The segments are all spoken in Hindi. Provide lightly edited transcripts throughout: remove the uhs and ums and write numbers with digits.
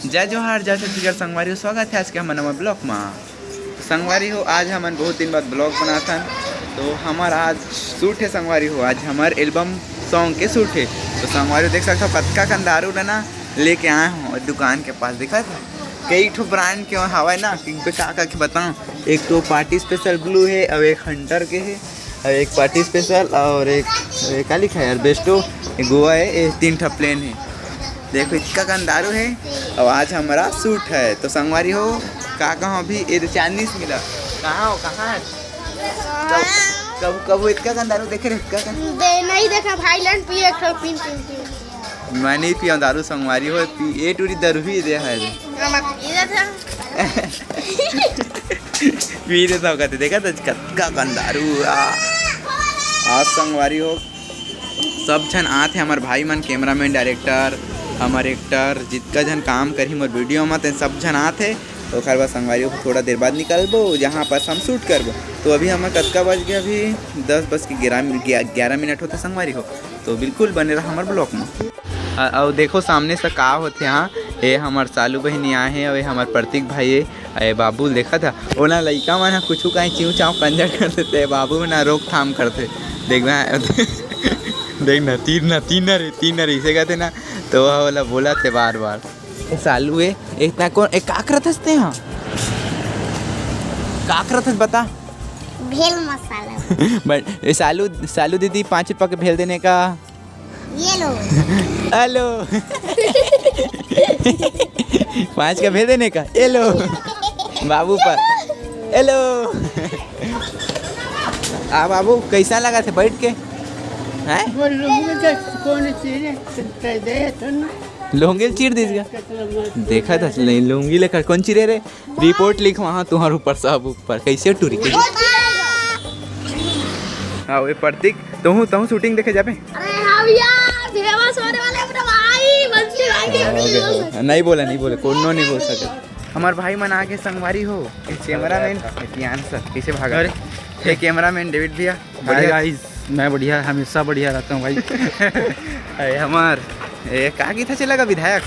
जय जोहार जय छत्तीसगढ़ संगवारी हो। स्वागत है आज के हमारे नवा ब्लॉग में। संगवारी हो आज हमन बहुत दिन बाद ब्लॉग बनाथन, तो हमारा आज शूट है संगवारी हो। आज हमारे एल्बम सॉन्ग के शूट है। तो संगवारी हो देख सकते हो कतका कन दारू ना लेके आए हो दुकान के पास। देखा था कई ठो ब्रांड के हवा ना, इनको क्या के बताऊँ। एक तो पार्टी स्पेशल ब्लू है और एक हंटर के है और एक पार्टी स्पेशल और एक क्या लिखा है यार बेस्टो गोवा है। ये 3 ठा प्लेन है। देखो इतना कन दारू है और आज हमारा शूट है। तो संगवारी हो कहाँ अभी ये चांदनी से मिला कहाँ हो कहाँ है कब इतना कन दारू देखे रहे नहीं देखा भाईलैंड पिए पीन मैं नहीं पिया दारू। संगवारी हो ये टूरी दारू भी दे है पी देता हो कहते देखा था कतका कन दारू। आज संगवारी हो सब जन आते हमारे भाई मन कैमरामैन डायरेक्टर हमारे एक्टर जितना जन काम करी मोर वीडियो में सब जन आते। तो खैर बस संगवारी को थोड़ा देर बाद निकलबो जहाँ पर हम शूट करबो। तो अभी हमें कतका बज गया, अभी 10:11 होते संगवारी हो। तो बिल्कुल बने रहा हमारे ब्लॉग में। और देखो सामने से का होते यहाँ ये हमारे सालू बहनी आए हैं और ये हमारे प्रतीक भाई है। अरे बाबू देखा था ओना लड़का मन कुछ कहीं चिव चाव कंजर कर देते, बाबू ना रोकथाम करते। देखना तीन रे इसे कहते ना। तो वाला बोला थे बार बार सालू है इतना कौन एक काकरत हंसते हैं काकरत हंस बता भेल मसाला बट सालू दीदी 5 रुपये के भेल देने का ये लो हेलो 5 का भेल देने का ये लो बाबू पर हेलो। बाबू कैसा लगा थे बैठ के लोंगी चीर दीजिएगा। देखा था नहीं लोंगी लेकर कौन चिरे रे रिपोर्ट लिख वहाँ तुम्हारे ऊपर सब ऊपर कैसे टूरी के। हाँ वो प्रतीक तुम शूटिंग देखे जाबे। नहीं बोले कोनो नहीं बोल सके। हमारे भाई मन आगे संगवारी हो कैमरामैन कैसे भागा ये कैमरामैन डेविड भैया बढ़िया मैं बढ़िया हमेशा बढ़िया रहता हूँ भाई। अरे हमार ये का गीता चलेगा विधायक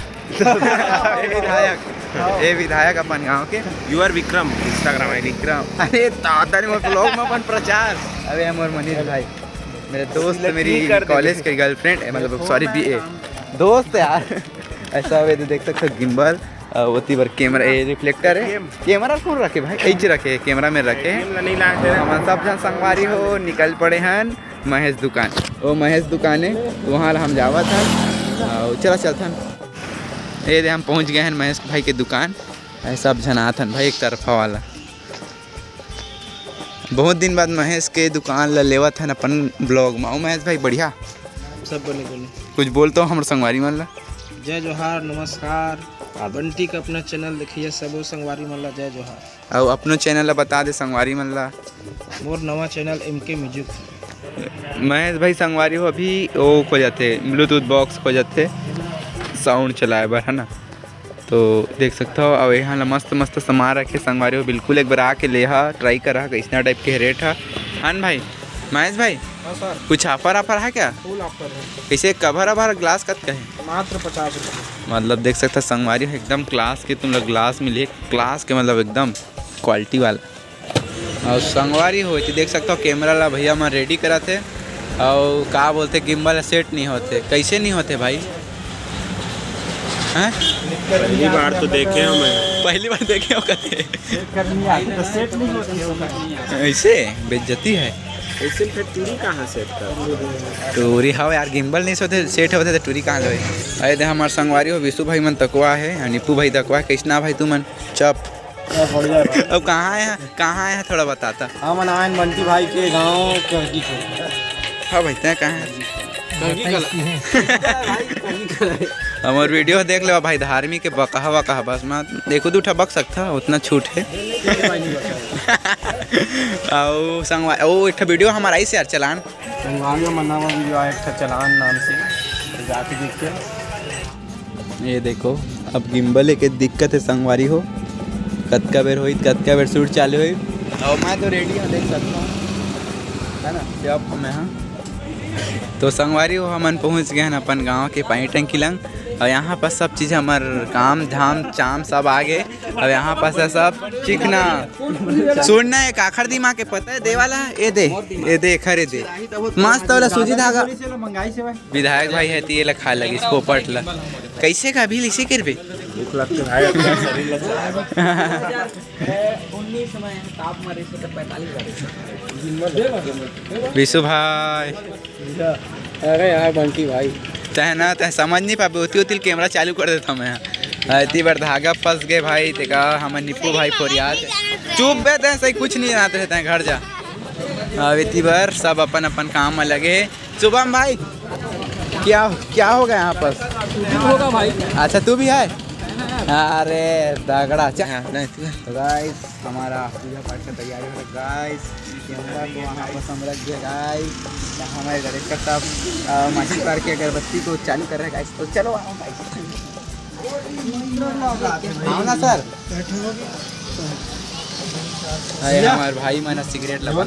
विधायक अपन गाँव के UR Vikram Instagram ID Vikram. अरे ताता ने ब्लॉग में अपन प्रचार। अरे हमारे मनीष भाई मेरे दोस्त मेरी कॉलेज के गर्लफ्रेंड मतलब सॉरी बीए दोस्त यार। ऐसा वे देख सकते हो गिम्बल वो तीवर कैमरा रिफ्लेक्टर है। कैमरा कौन रखे भाई ऐसे रखे कैमरा में रखे हम सब जन संगवारी हो निकल पड़े हैं महेश दुकान। वो महेश दुकान है वहाँ हम जावा था चल ये दे हम पहुँच गए हैं महेश भाई के दुकान। सब जन आथन भाई एक तरफा वाला बहुत दिन बाद महेश के दुकान ला लेवा था अपन ब्लॉग में। महेश भाई बढ़िया सब बोले कुछ बोलते हो हमारे संगवारी मन ला। जय जोहार नमस्कार बंटी का अपना चैनल देखिए सबो संगवारी मन ला जय जोहार। और अपनो चैनल ला बता दे संगवारी मन ला। मोर नवा चैनल MK म्यूजिक। महेश भाई संगवारी हो अभी वो खो जाते ब्लूटूथ बॉक्स खो जाते साउंड चलाए बर है ना। तो देख सकते हो और यहाँ मस्त मस्त सामान रखे संगवारी हो। बिल्कुल एक बार आके ले ट्राई करा कैसा टाइप के रेट है हन भाई। महेश भाई कुछ ऑफर है क्या? फुल ऑफर है। कैसे कवर ग्लास कत का है? मात्र 50 रुपये। मतलब देख सकते संगवारी हो एकदम क्लास के तुम लोग ग्लास मिले क्लास के मतलब एकदम क्वालिटी वाला। और संगवारी हो देख सकते हो कैमरा ला भैया मैं रेडी करा थे और का बोलते गिम्बल सेट नहीं होते। कैसे नहीं होते भाई हैं? पहली बार तो देखे हो मैं पहली बार देखे हो कहते सेट नहीं होती ऐसे बेइज्जती है। ऐसे फिर टूरी कहाँ सेट कर टूरी हाँ यार गिम्बल नहीं सोते सेट होते तो टूरी कहाँ गए। अरे दे हमारे संगवारी हो विशु भाई मन तकवा है निपू भाई तकवा है। कैसना भाई तू मन चप अब कहाँ है थोड़ा बताता। हाँ मन आए बंटी भाई के गाँव हाँ भाई तय कहाँ है हमारे वीडियो देख लो भाई धार्मिक के बकहा बस मैं देखो दूठा बक सकता उतना छूट है। और संगवारी ओ एक वीडियो हमारा ही से यार चलान संगवारी मनावा वीडियो आया था चलान नाम से जाके देखते। ये देखो अब गिम्बल के दिक्कत है संगवारी हो कतका बेर शूट चालू हुई और मैं तो रेडी हूँ देख सकता हूँ है ना जब हम यहाँ तो संगवारी हो हमन पहुँच गए हैं अपन गाँव के पानी टंकी लंग और यहाँ पर सब चीज़ हमार काम धाम चाम सब आगे। अब यहाँ पर से सब चिकना सुनना है काखर दी माँ के पता है दे वाला ये दे खरे दे मस्त वाला सूजी धागा विधायक भाई है ये खा लगी पोपट ला कैसे का भी इसे कर बे विशु भाई अरे यार बंटी भाई तह ना तह समझ नहीं पाबे उती कैमरा चालू कर देता मैं इतनी बार धागा फंस गए भाई तेका हमारे निप्पू भाई फोरियाद चुप बे तह सही कुछ नहीं जानते रहते हैं घर जा। अब इतनी बार सब अपन अपन काम में लगे। शुभम भाई क्या होगा यहाँ पर होगा भाई। अच्छा तू भी है अरे तगड़ा तो गाइस हमारा पूजा पाठ का तैयारी हो रहा है गाइस कैमरा को वहाँ पर हम रख दिया गाइस। हमारे डायरेक्टर साहब माची पार की अगरबत्ती को चालू कर रहे हैं गाइस। तो चलो आओ ना सर हमारे भाई मैंने सिगरेट लगा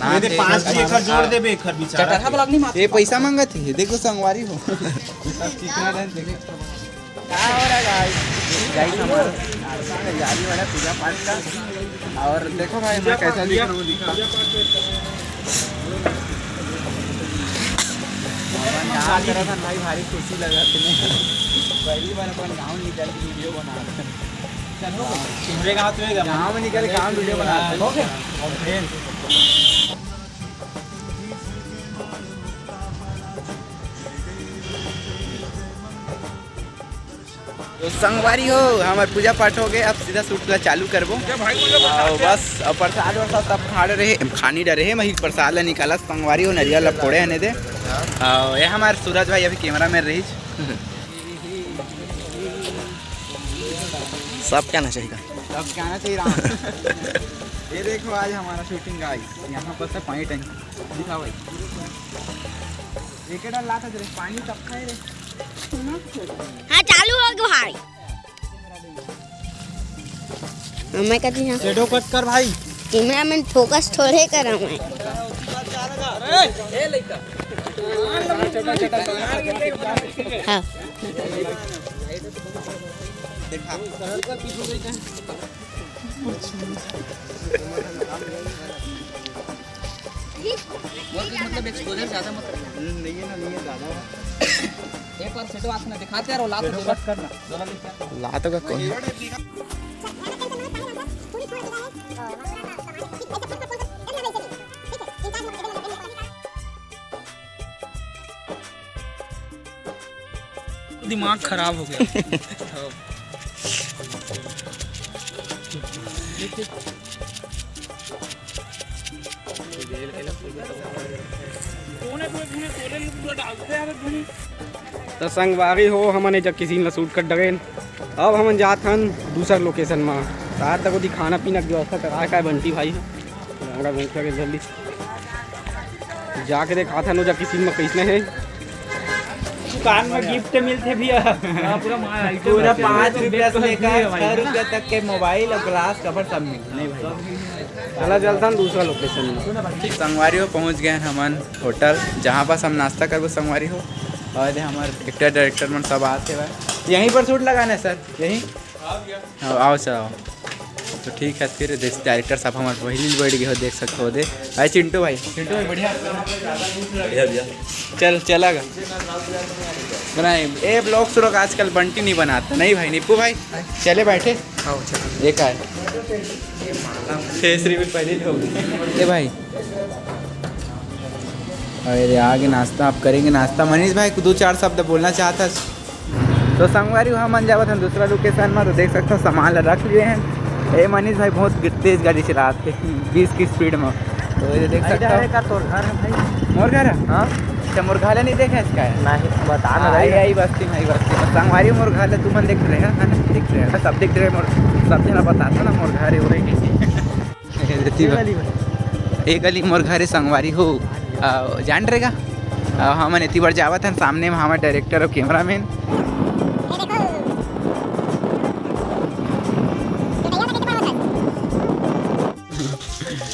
ये पैसा मांगा थी देखो संगवारी हो गाइस हमारा तैयारी वाला पूजा पाठ का। और देखो भाई मैं कैसा दिख रहा हूँ भाई भारी खुशी लगा पहली बार अपन गाँव निकल के वीडियो बना गाँव में निकल गाँव वीडियो बना तो संगवारी हो हमारे पूजा पाठ हो गए। अब सीधा सूट चालू करबो बस। अब प्रसाद वरसाद सब खानी डरे है वही प्रसाद ला निकाला संगवारी हो नरियल ला फोड़े हने दे। ये हमारे सूरज भाई अभी कैमरा में रही सब क्या ना चाहिए सब क्या ना चाहिए ये देखो आज हमारा शूटिंग गाइस यहाँ पर से पानी टंकी दिखा भाई एक डाल लाता रे पानी कब खाए रे। हाँ चालू हो गया भाई मैं कहती हूँ शेडो कट कर भाई कैमरा में फोकस थोड़े कर मैं हाँ मतलब एक्सपोजर ज्यादा मत नहीं है ज्यादा एक बार सेटो आसना दिखाते यार ला तो बस करना ला तो का कौन दिमाग खराब हो गया तो संगवारी हो हमने जब किसी ने शूट कर डगे अब हम जात हन दूसर लोकेशन में तार तक खाना पीना की व्यवस्था करा का बंटी भाई है जल्दी जाके देखा था जब किसी में कैसने है दुकान में गिफ्ट मिलते भी पूरा 5 रुपया से लेकर 6 रुपया तक के मोबाइल और ग्लास कवर सब मिल चला चलता दूसरा लोकेशन में। संगवारी हो पहुँच गए हमन होटल जहाँ पास हम नाश्ता करबो संगवारी हो। और हमारे एक्टर डायरेक्टर मन सब आते हुए यहीं पर शूट लगाना है सर यहीं आओ सर आओ। तो ठीक है फिर डायरेक्टर साहब हमारे पहली बैठ गए हो देख सकते हो दे भाई चिंटू भाई बढ़िया चलेगा बनाए ये ब्लॉग शुरू आजकल बंटी नहीं बनाता नहीं भाई निप्पू भाई चले बैठे ये का है फेसरी भी पहले होगी भाई। अरे आगे नाश्ता आप करेंगे नाश्ता मनीष भाई 2-4 शब्द बोलना चाहता तो संगवारी वहाँ मन जावत हम दूसरा लोकेशन में तो देख सकते हो सामान रख लिए हैं। ये मनीष भाई बहुत तेज गाड़ी चला थे 20 की स्पीड में तो ये देख सकते हो मोर घर है हाँ अच्छा मुर्घाला नहीं देखा इसका है नहीं बताना यही बस्ती में संगवारी मुर्घाला तुम मन देख रहे हैं दिख रहे हैं सब दिख रहे हैं सब जना बताता ना मुर्घारे हो रही एक गली मुर्घारे संगवारी हो जान रहेगा हम इतनी बार जावत हैं सामने में हमारे डायरेक्टर और कैमरा मैन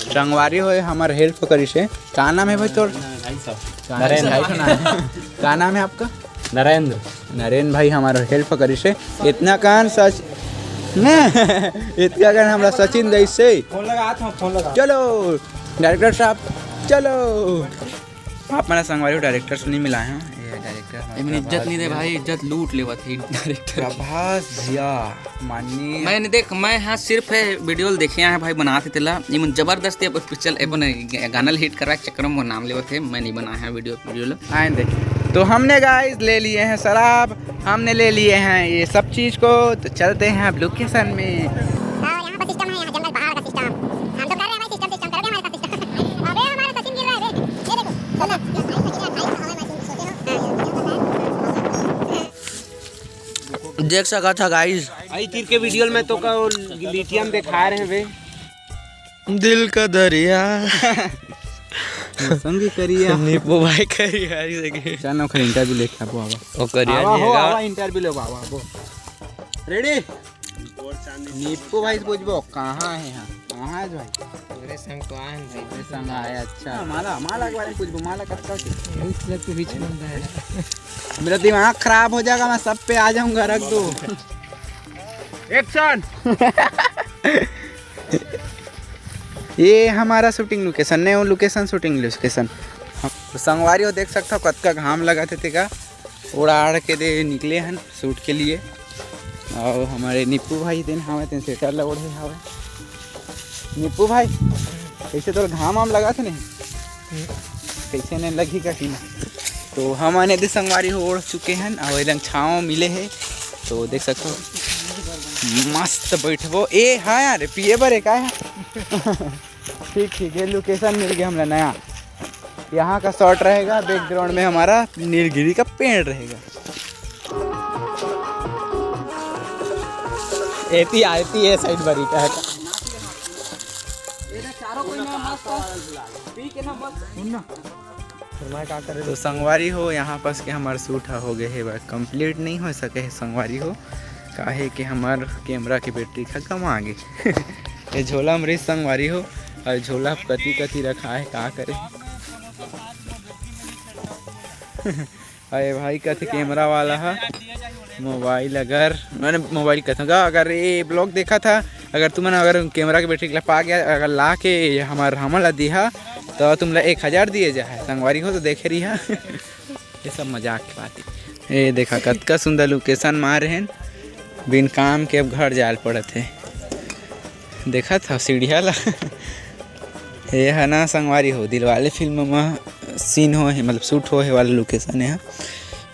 संगवारी हो हमारे हेल्प करी से क्या नाम है भाई तोर नरेंद्र क्या नाम है आपका नरेंद्र नरेन भाई हमारा हेल्प करी से इतना कान सच न इतना कान हमरा सचिन दै से फोन लगा फोन लगा चलो डायरेक्टर साहब चलो आप मेरा संगवारी डायरेक्टर से नहीं मिला है ये डायरेक्टर इमन इज्जत नहीं दे भाई, इज्जत लूट लेवा थी डायरेक्टर। प्रभास भैया माननीय मैंने देख मैं यहाँ सिर्फ वीडियो देखे हैं भाई बनाते तेला इमन जबरदस्ती पिक्चर अपन गाना हिट करा के चक्कर में नाम लेवा थे। मैं नहीं बनाया है वीडियो आए देखिए। तो हमने गाइस ले लिए हैं शराब, हमने ले लिए हैं ये सब चीज़ को, तो चलते हैं अब लोकेशन में। यहाँ पर सिस्टम है, यहाँ जंगल पहाड़ का सिस्टम। हम तो कर रहे हैं भाई सिस्टम करोगे हमारे साथ सिस्टम। अबे हमारा सचिन गिर रहा है बे। ये देखो देख सका था गाइस आई तीर के वीडियो में तो का लिथियम दिखा रहे हैं वे दिल का दरिया संगी करिया नीपू भाई करिया देखिए चल ना इंटरव्यू लेके आबो आवा ओ करिया आवा इंटरव्यू ले बाबा आबो रेडी नीपू भाई से पूछबो कहां है यहां कहां है भाई मेरे संग तो आए भाई, मेरे संग आया। अच्छा माला के बारे में पूछबो, माला कब के इसलिए तो बीच में है। मेरा दिमाग खराब हो जाएगा, मैं सब पे आ जाऊंगा, रख दो एक्शन। ये हमारा शूटिंग लोकेशन नहीं, वो लोकेशन शूटिंग लोकेशन। तो संगवारी हो देख सकता हो कद का घाम लगा थे का उड़ा के दे निकले हैं शूट के लिए। और हमारे नीपू भाई दिन हमें तेन स्वेटर लगोड़े हवे। नीपू भाई कैसे तो घाम वाम लगा थे नहीं कैसे नहीं लगी का कि ना। तो हम आने दे संगवारी हो ओढ़ चुके हैं और एकदम छाँव मिले है। तो देख सकते हो मस्त बैठबो ए हाँ यार पिए बरे का है। ठीक ये लोकेशन मिल गया हमारा नया। यहाँ का शॉट रहेगा, बैकग्राउंड में हमारा नीलगिरी का पेड़ रहेगा। एती आती है साइड बरी का है। तो संगवारी हो यहाँ पास के हमारे शूट हो गए है कंप्लीट नहीं हो सके है संगवारी हो काहे कि हमार कैमरा की बैटरी खत्म आ गई। ये झोला मरीज संगवारी हो और झोला कति कति रखा है का करे। अरे भाई कथे कैमरा वाला है मोबाइल अगर मैंने मोबाइल कथूँगा अगर ये ब्लॉग देखा था अगर तुमने अगर कैमरा की बैटरी पा गया अगर ला के हमारा हमला दिया तो तुमला 1000 दिए जाए संगवारी हो तो देखे रही है। ये सब मजाक की बात है। ये देखा कतका सुंदर लोकेशन मार हैं बिन काम के अब घर जाल पड़े थे। देखा था सीढ़िया ला ये है ना संगवारी हो दिलवाले फिल्म में सीन हो है मतलब शूट हो है वाला लोकेशन है।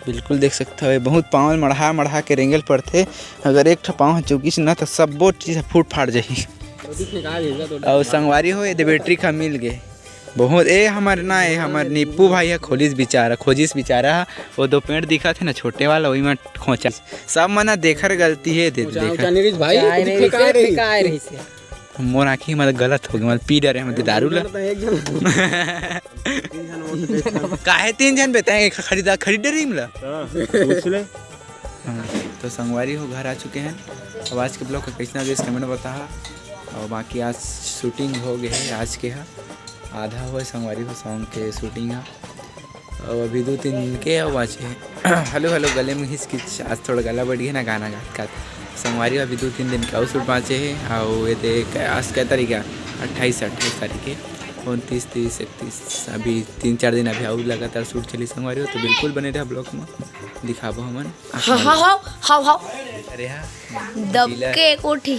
बिल्कुल देख सकते हो बहुत पाँव मढ़ा के रेंगल पड़ते अगर एक ठो पाँव चौकीस ना तो सब वो चीज़ फूट फाट जाही। और संगवारी हो ये बैटरी का मिल गए बहुत ए हमारे ना ये हमारे नीपू भाई है खोजिस बेचारा वो दो पेड़ दिखा थे ना छोटे वाला वही में खोचा सब मना देखर गलती है मोर आँखी मतलब गलत हो गई मतलब पी डरे मतलब दारू ला काहे 3 जन बताएंगे खरीदे रही मतलब। तो संगवारी हो घर आ चुके हैं। अब आज के ब्लॉग का कैसा गया कमेंट बता। और बाकी आज शूटिंग हो गई है आज के है आधा हुआ संगवारी हो सॉन्ग के शूटिंग है और अभी 2-3 दिन के बाचे हेलो गले में हिचकिच आज थोड़ा गला बढ़ी है ना गाना गा संगवारी अभी 2-3 दिन का शूट बाँचे है। और ये देख आज क्या तारीख है 28 तारीख है 29, 30, 31 अभी 3-4 दिन अभी और लगातार शूट चली संगवारी हो। तो बिल्कुल बने रहा ब्लॉग में दिखाबो हमन। हाँ अरे हाँ दब के कोठी।